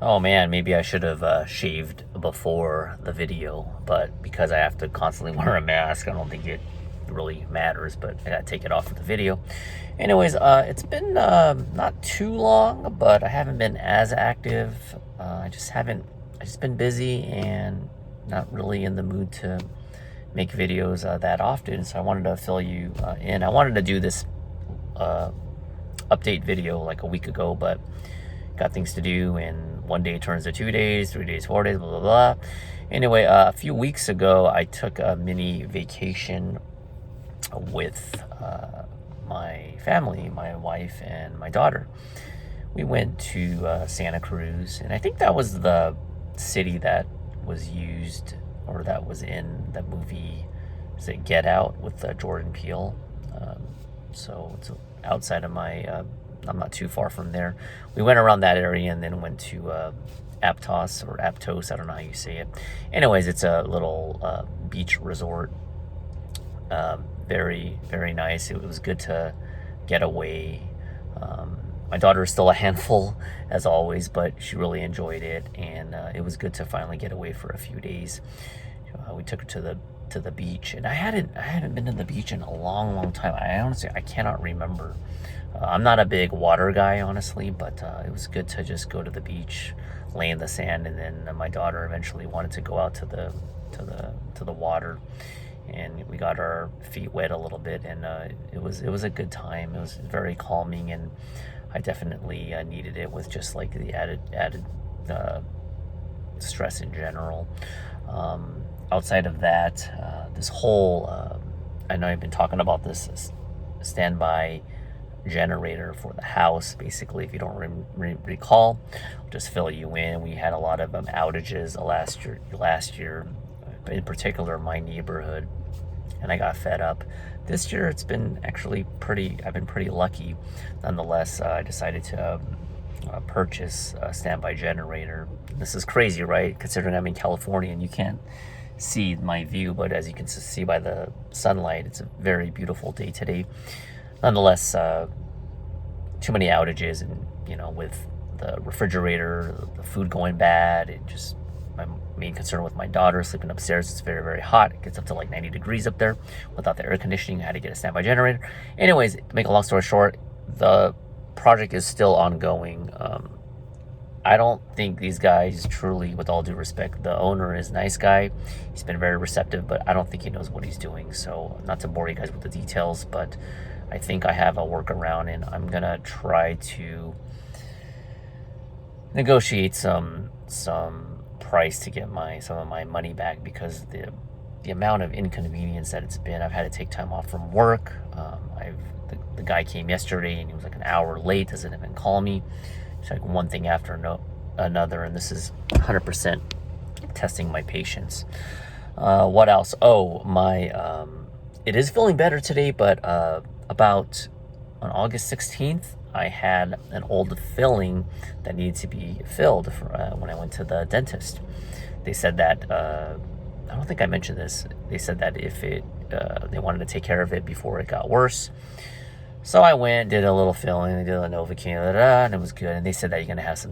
Oh man, maybe I should have shaved before the video, but because I have to constantly wear a mask, I don't think it really matters, but I gotta take it off for the video. Anyways, it's been not too long, but I haven't been as active. I just been busy and not really in the mood to make videos that often, so I wanted to fill you in. I wanted to do this uh, update video like a week ago, but got things to do, and one day turns to 2 days, 3 days, 4 days, blah blah blah. Anyway, a few weeks ago, I took a mini vacation with my family, my wife and my daughter. We went to Santa Cruz, and I think that was the city that was used or that was in the movie. Is it Get Out with Jordan Peele? Um, so it's outside of my. I'm not too far from there. We went around that area and then went to Aptos or Aptos. I don't know how you say it. Anyways, it's a little beach resort. Very, very nice. It was good to get away. My daughter is still a handful, as always, but she really enjoyed it, and it was good to finally get away for a few days. We took her to the beach, and I hadn't been to the beach in a long, long time. I cannot remember. I'm not a big water guy, honestly, but it was good to just go to the beach, lay in the sand, and then my daughter eventually wanted to go out to the water, and we got our feet wet a little bit, and it was a good time. It was very calming, and I definitely needed it with just like the added stress in general. Outside of that, this whole I know I've been talking about this standby generator for the house. Basically, if you don't recall, I'll just fill you in. We had a lot of outages last year, in particular my neighborhood, and I got fed up. This year it's been actually I've been pretty lucky. Nonetheless, I decided to purchase a standby generator. This is crazy, right? Considering I'm in California and you can't see my view, but as you can see by the sunlight, it's a very beautiful day today. Nonetheless, too many outages, and with the refrigerator, the food going bad, it just my main concern with my daughter sleeping upstairs. It's very, very hot. It gets up to like 90 degrees up there. Without the air conditioning, I had to get a standby generator. Anyways, to make a long story short, the project is still ongoing. I don't think these guys truly, with all due respect, the owner is a nice guy. He's been very receptive, but I don't think he knows what he's doing. So not to bore you guys with the details, but I think I have a workaround, and I'm gonna try to negotiate some price to get some of my money back, because the amount of inconvenience that it's been. I've had to take time off from work. The guy came yesterday and he was like an hour late, doesn't even call me. It's like one thing after another, and this is 100% testing my patience. What else? Oh, my it is feeling better today, but about on August 16th, I had an old filling that needed to be filled when I went to the dentist. They said that I don't think I mentioned this. They said that if they wanted to take care of it before it got worse. So I went, did a little filling, did a Novocaine, and it was good. And they said that you're going to have some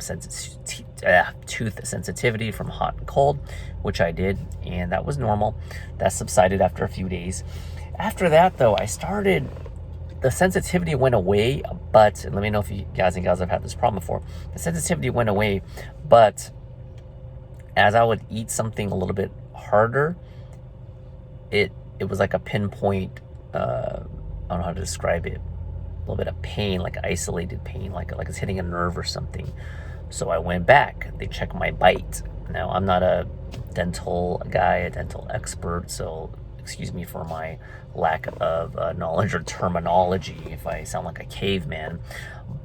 tooth sensitivity from hot and cold, which I did, and that was normal. That subsided after a few days. After that, though, the sensitivity went away, but let me know if you guys and gals have had this problem before. The sensitivity went away, but as I would eat something a little bit harder, it was like a pinpoint, I don't know how to describe it, a little bit of pain, like isolated pain, like it's hitting a nerve or something. So I went back. They checked my bite. Now, I'm not a dental guy, a dental expert, so excuse me for my lack of knowledge or terminology if I sound like a caveman.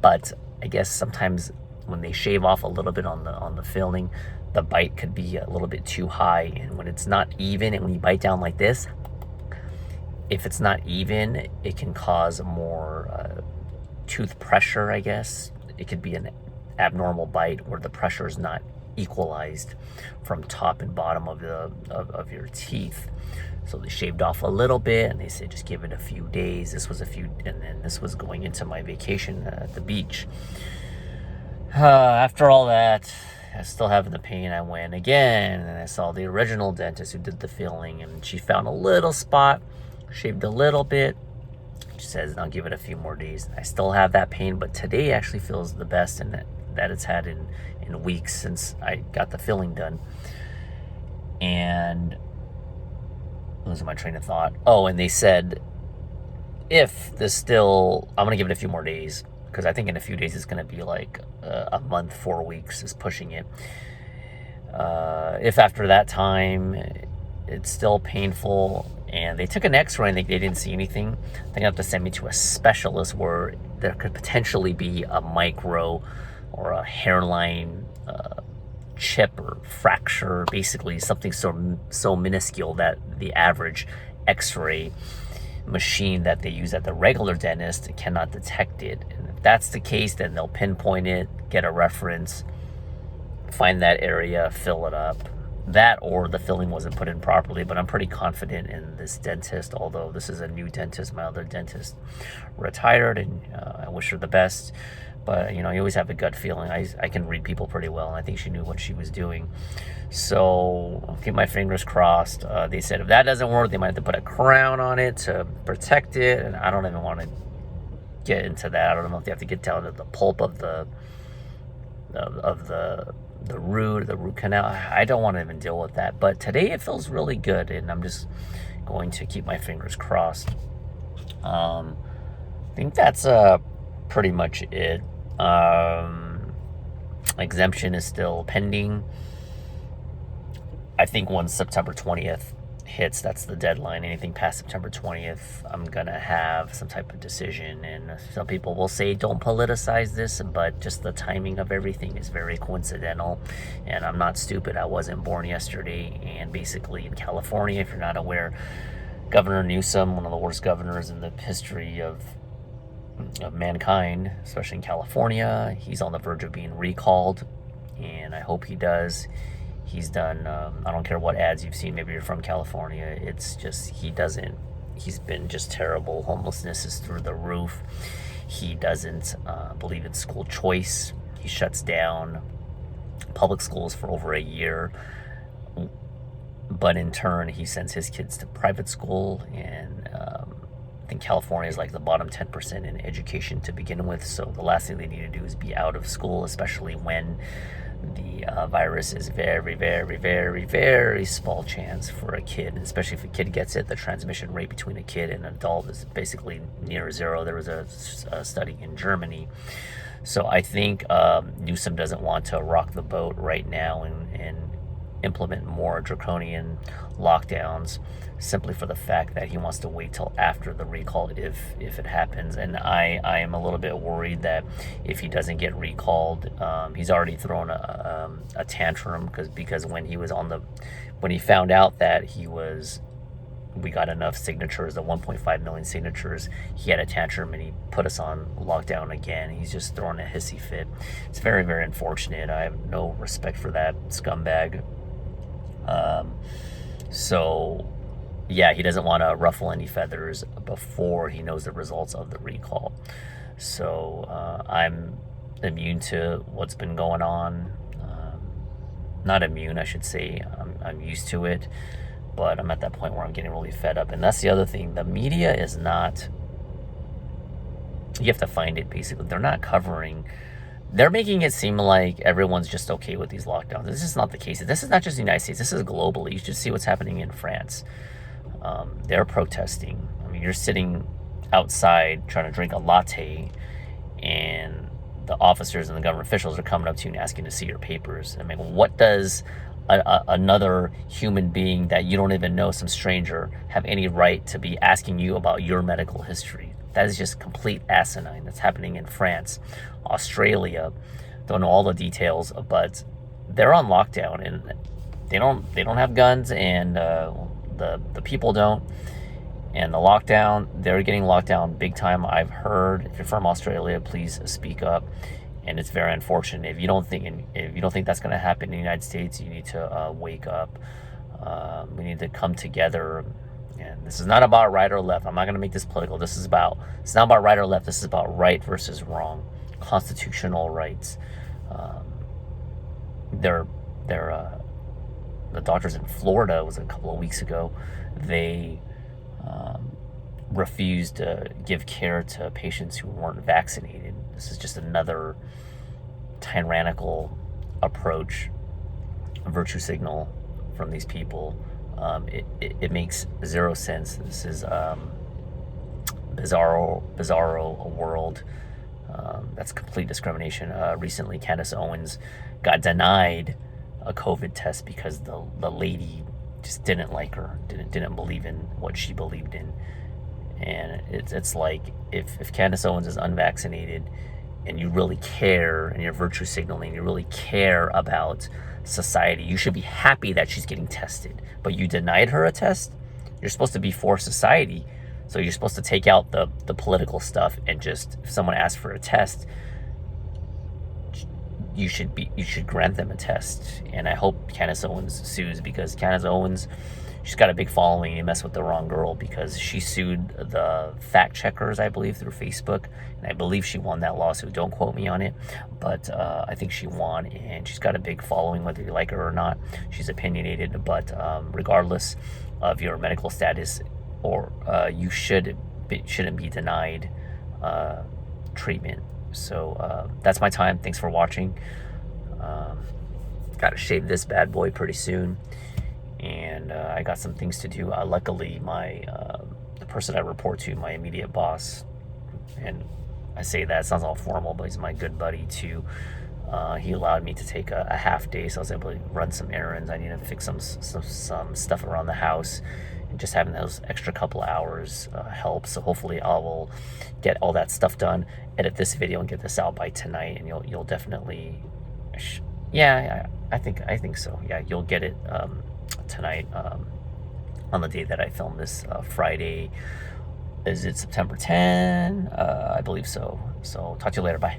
But I guess sometimes when they shave off a little bit on the filling, the bite could be a little bit too high, and when it's not even, and when you bite down like this, if it's not even, it can cause more tooth pressure, I guess. It could be an abnormal bite where the pressure is not equalized from top and bottom of your teeth. So they shaved off a little bit, and they said just give it a few days. And then this was going into my vacation at the beach. After all that, I still having the pain. I went again, and I saw the original dentist who did the filling, and she found a little spot, shaved a little bit. She says, I'll give it a few more days. I still have that pain, but today actually feels the best in that it's had in weeks since I got the filling done. And losing my train of thought. Oh, and they said, if this still, I'm going to give it a few more days, because I think in a few days it's going to be like a month, 4 weeks is pushing it. If after that time it's still painful and they took an x-ray and they didn't see anything, they're going to have to send me to a specialist where there could potentially be a micro or a hairline chip or fracture, basically something so minuscule that the average x-ray machine that they use at the regular dentist cannot detect it. And if that's the case, then they'll pinpoint it, get a reference, find that area, fill it up. That or the filling wasn't put in properly, but I'm pretty confident in this dentist, although this is a new dentist. My other dentist retired, and I wish her the best. But, you always have a gut feeling. I can read people pretty well, and I think she knew what she was doing. So I'll keep my fingers crossed. They said if that doesn't work, they might have to put a crown on it to protect it, and I don't even want to get into that. I don't know if they have to get down to the pulp of the root canal. I don't want to even deal with that. But today it feels really good, and I'm just going to keep my fingers crossed. I think that's pretty much it. Exemption is still pending. I think once September 20th hits, that's the deadline. Anything past September 20th, I'm gonna have some type of decision. And some people will say don't politicize this, but just the timing of everything is very coincidental. And I'm not stupid. I wasn't born yesterday. And basically in California, if you're not aware, Governor Newsom, one of the worst governors in the history of mankind, especially in California, he's on the verge of being recalled, and I hope he does. He's done, I don't care what ads you've seen, maybe you're from California, it's just, he's been just terrible. Homelessness is through the roof. He doesn't believe in school choice. He shuts down public schools for over a year, but in turn, he sends his kids to private school, and I think California is like the bottom 10% in education to begin with, so the last thing they need to do is be out of school, especially when the virus is very, very, very, very small chance for a kid, and especially if a kid gets it, the transmission rate between a kid and an adult is basically near zero. There was a study in Germany. So I think Newsom doesn't want to rock the boat right now and implement more draconian lockdowns simply for the fact that he wants to wait till after the recall if it happens. And I am a little bit worried that if he doesn't get recalled, he's already thrown a tantrum because when he found out that we got enough signatures, the 1.5 million signatures, he had a tantrum and he put us on lockdown again. He's just throwing a hissy fit. It's very, very unfortunate. I have no respect for that scumbag. So yeah, he doesn't want to ruffle any feathers before he knows the results of the recall. So I'm immune to what's been going on. Not immune, I should say. I'm used to it, but I'm at that point where I'm getting really fed up. And that's the other thing. The media is not, you have to find it basically. They're not covering, they're making it seem like everyone's just okay with these lockdowns. This is not the case. This is not just the United States. This is globally. You should see what's happening in France. They're protesting. I mean, you're sitting outside trying to drink a latte, and the officers and the government officials are coming up to you and asking to see your papers. I mean, what does another human being that you don't even know, some stranger, have any right to be asking you about your medical history? That is just complete asinine. That's happening in France, Australia. Don't know all the details, but they're on lockdown, and they don't have guns, and the people don't. And the lockdown, they're getting locked down big time. I've heard. If you're from Australia, please speak up. And it's very unfortunate. If you don't think that's going to happen in the United States, you need to wake up. We need to come together. And this is not about right or left. I'm not going to make this political. It's not about right or left. This is about right versus wrong, constitutional rights. their their the doctors in Florida, it was a couple of weeks ago, they um, refused to give care to patients who weren't vaccinated. This is just another tyrannical approach, a virtue signal from these people. It makes zero sense. This is bizarro world. That's complete discrimination. Recently, Candace Owens got denied a COVID test because the lady just didn't like her, didn't believe in what she believed in. And it's like, if Candace Owens is unvaccinated and you really care and you're virtue signaling, you really care about society, you should be happy that she's getting tested. But you denied her a test? You're supposed to be for society. So you're supposed to take out the political stuff and just, if someone asks for a test, you should grant them a test. And I hope Candace Owens sues, because Candace Owens, she's got a big following. You mess with the wrong girl, because she sued the fact checkers, I believe, through Facebook, and I believe she won that lawsuit. Don't quote me on it, but I think she won, and she's got a big following, whether you like her or not. She's opinionated, but regardless of your medical status, or you shouldn't be denied treatment. So that's my time. Thanks for watching. Got to shave this bad boy pretty soon, and I got some things to do. Luckily, the person I report to, my immediate boss, and I say that, it sounds all formal, but he's my good buddy too. He allowed me to take a half day, so I was able to run some errands. I need to fix some stuff around the house, and just having those extra couple of hours helps. So hopefully I will get all that stuff done, edit this video, and get this out by tonight, and you'll definitely, yeah, I think so. Yeah, you'll get it tonight, on the day that I film this, Friday. Is it September 10? I believe so. So talk to you later. Bye.